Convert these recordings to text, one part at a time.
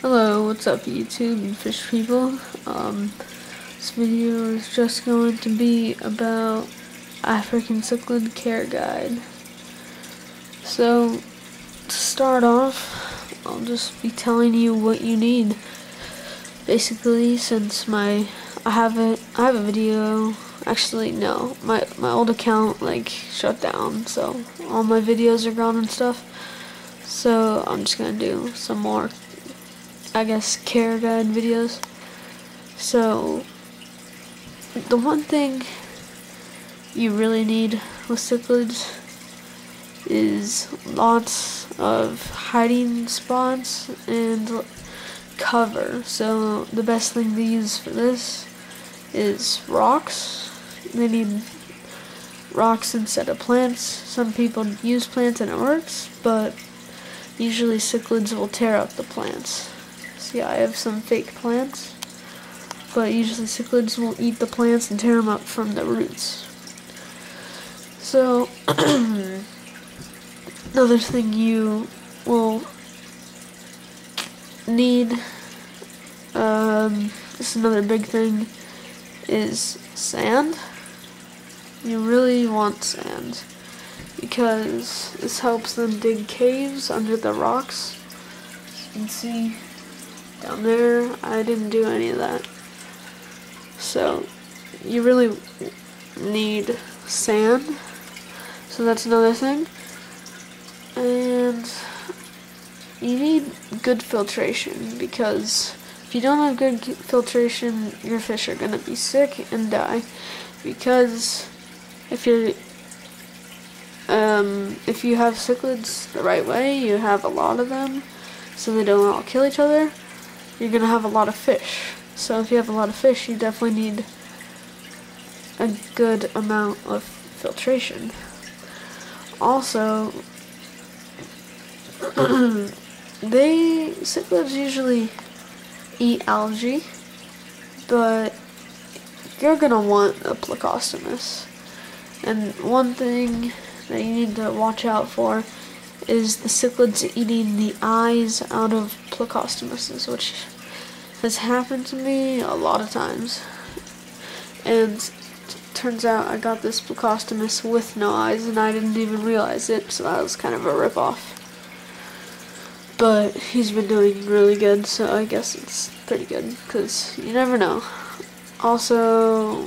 Hello, what's up YouTube and fish people? This video is just going to be about African cichlid care guide. So, to start off, I'll just be telling you what you need. Basically, since I have a video. Actually, no, my old account shut down, so all my videos are gone and stuff. So I'm just gonna do some more, I guess, care guide videos. So the one thing you really need with cichlids is lots of hiding spots and cover. So the best thing to use for this is rocks. They need rocks instead of plants. Some people use plants and it works, but usually cichlids will tear up the plants. See, I have some fake plants, but usually cichlids will eat the plants and tear them up from the roots. So, another thing you will need, this is another big thing, is sand. You really want sand because this helps them dig caves under the rocks. As you can see down there, I didn't do any of that. So you really need sand. So that's another thing. And you need good filtration, because if you don't have good filtration, your fish are gonna be sick and die. Because if you have cichlids the right way, you have a lot of them, so they don't all kill each other, you're gonna have a lot of fish. So if you have a lot of fish, you definitely need a good amount of filtration. Also, cichlids usually eat algae, but you're gonna want a plecostomus. And one thing that you need to watch out for is the cichlids eating the eyes out of plecostomuses, which has happened to me a lot of times. And turns out I got this plecostomus with no eyes, and I didn't even realize it, so that was kind of a ripoff. But he's been doing really good, so I guess it's pretty good, because you never know. Also,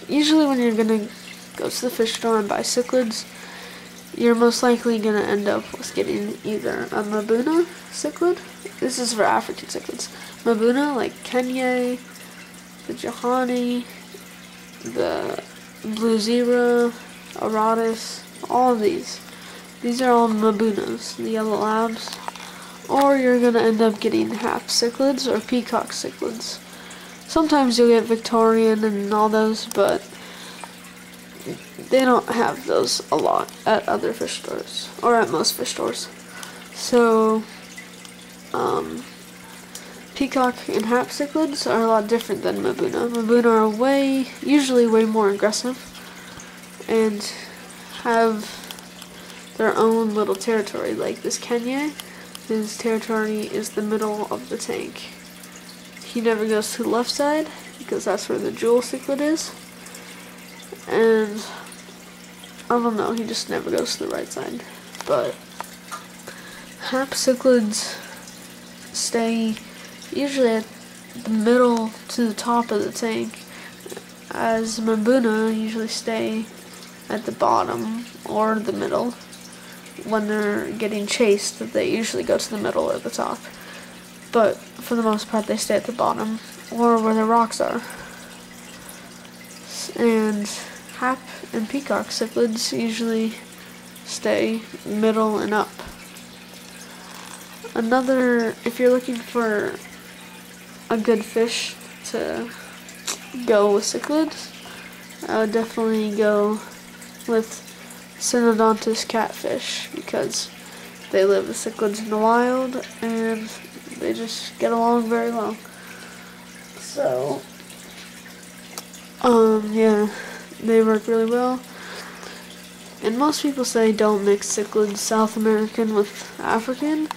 usually when you're gonna go to the fish store and buy cichlids, you're most likely gonna end up with getting either a Mabuna cichlid. This is for African cichlids. Mabuna, like Kenya, the Johanni, the Blue Zebra, Aratus, all of these. These are all Mabunas, the yellow labs. Or you're gonna end up getting half cichlids or peacock cichlids. Sometimes you'll get Victorian and all those, but they don't have those a lot at other fish stores, or at most fish stores. So, peacock and half cichlids are a lot different than Mabuna. Mabuna are usually way more aggressive, and have their own little territory. Like this Kenya, his territory is the middle of the tank. He never goes to the left side, because that's where the jewel cichlid is. And I don't know, he just never goes to the right side. But hap cichlids stay usually at the middle to the top of the tank, as Mabuna usually stay at the bottom or the middle. When they're getting chased, they usually go to the middle or the top. But for the most part, they stay at the bottom or where the rocks are. And hap and peacock cichlids usually stay middle and up. If you're looking for a good fish to go with cichlids, I would definitely go with Synodontis catfish, because they live with cichlids in the wild and they just get along very well. So, yeah, they work really well. And most people say don't mix cichlids South American with African,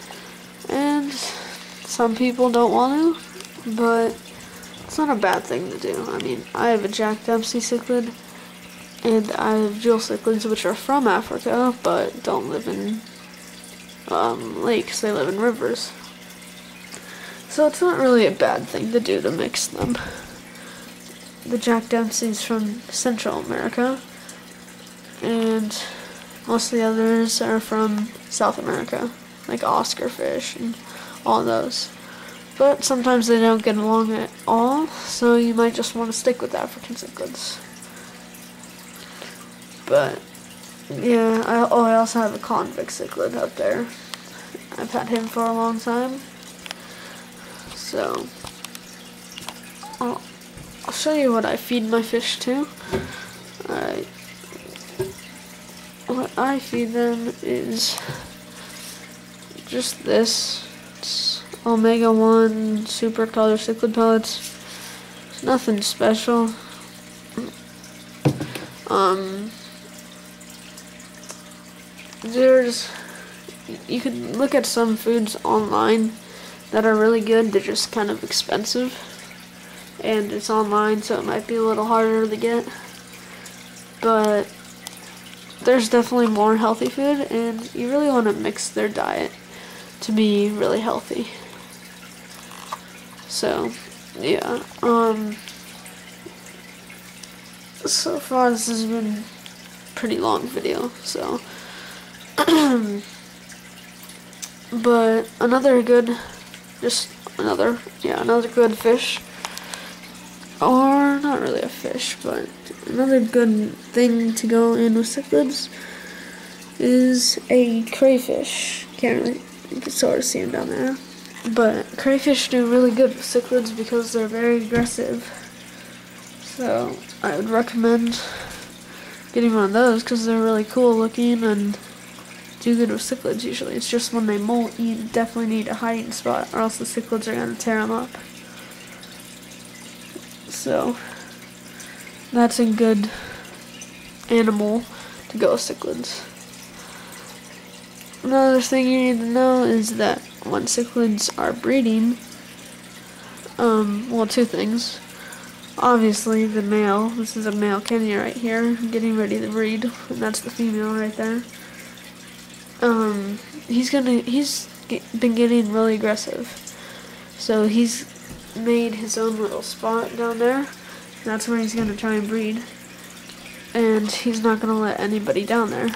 and some people don't want to, but it's not a bad thing to do. I mean, I have a Jack Dempsey cichlid, and I have jewel cichlids, which are from Africa, but don't live in lakes, they live in rivers. So it's not really a bad thing to do to mix them. The Jack Dempsey's from Central America, and most of the others are from South America, like Oscar fish and all those. But sometimes they don't get along at all, so you might just want to stick with African cichlids. But yeah, I also have a convict cichlid up there. I've had him for a long time. So I'll show you what I feed my fish to. What I feed them is just this. It's omega-1 super color cichlid pellets. It's nothing special. You can look at some foods online that are really good. They're just kind of expensive, and it's online, so it might be a little harder to get. But there's definitely more healthy food, and you really want to mix their diet to be really healthy. So yeah, so far this has been a pretty long video, so but another good fish, or not really a fish, but another good thing to go in with cichlids is a crayfish. You can sort of see them down there. But crayfish do really good with cichlids because they're very aggressive. So I would recommend getting one of those because they're really cool looking and do good with cichlids usually. It's just when they molt, you definitely need a hiding spot or else the cichlids are going to tear them up. So that's a good animal to go with cichlids. Another thing you need to know is that when cichlids are breeding, well, two things. Obviously, the male, this is a male Kenya right here, getting ready to breed, and that's the female right there. He's been getting really aggressive. So he's made his own little spot down there. That's where he's gonna try and breed. And he's not gonna let anybody down there,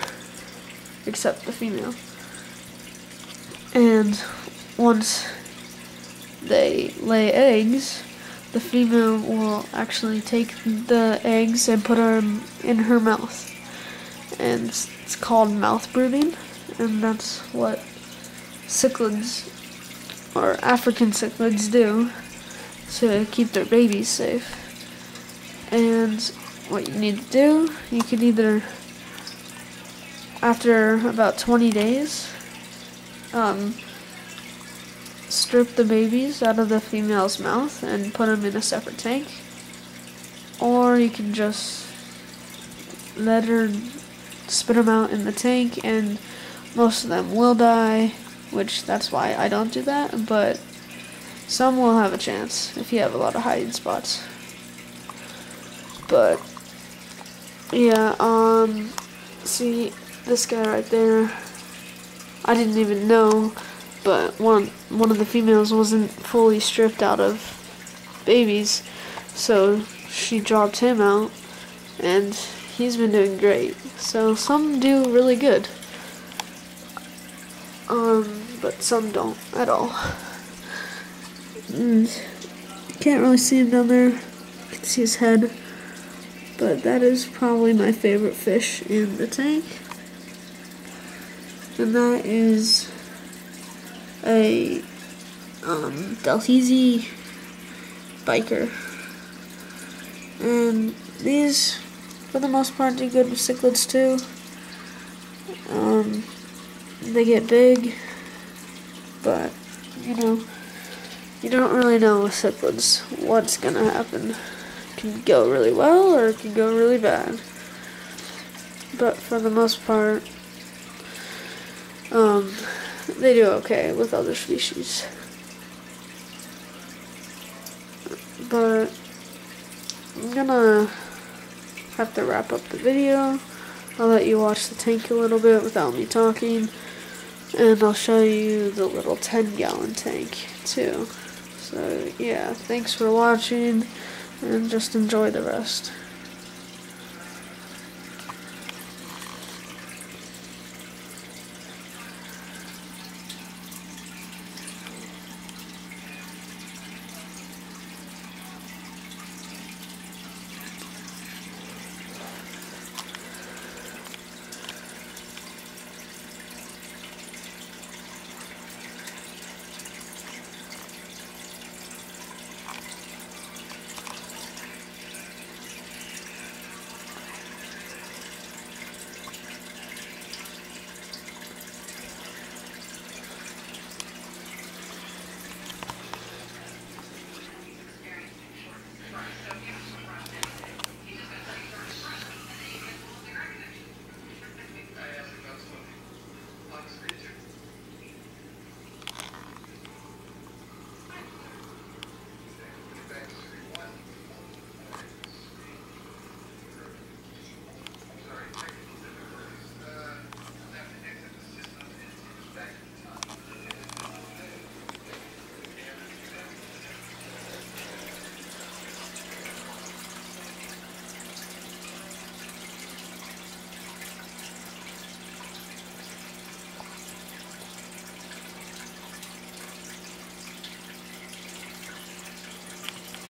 except the female. And once they lay eggs, the female will actually take the eggs and put them in her mouth. And it's called mouth brooding, and that's what cichlids, or African cichlids, do to keep their babies safe. And what you need to do, you could either, after about 20 days, strip the babies out of the female's mouth and put them in a separate tank, or you can just let her spit them out in the tank, and most of them will die, which that's why I don't do that, but some will have a chance if you have a lot of hiding spots. But yeah, see this guy right there, I didn't even know, but one of the females wasn't fully stripped out of babies, so she dropped him out, and he's been doing great. So some do really good, but some don't at all. And you can't really see him down there. You can see his head, but that is probably my favorite fish in the tank, and that is a Delhaize biker. And these, for the most part, do good with cichlids too. They get big, but you don't really know with cichlids what's gonna happen. It can go really well or it can go really bad. but for the most part, they do okay with other species. But I'm gonna have to wrap up the video. I'll let you watch the tank a little bit without me talking, and I'll show you the little 10-gallon tank too. So yeah, thanks for watching, and just enjoy the rest.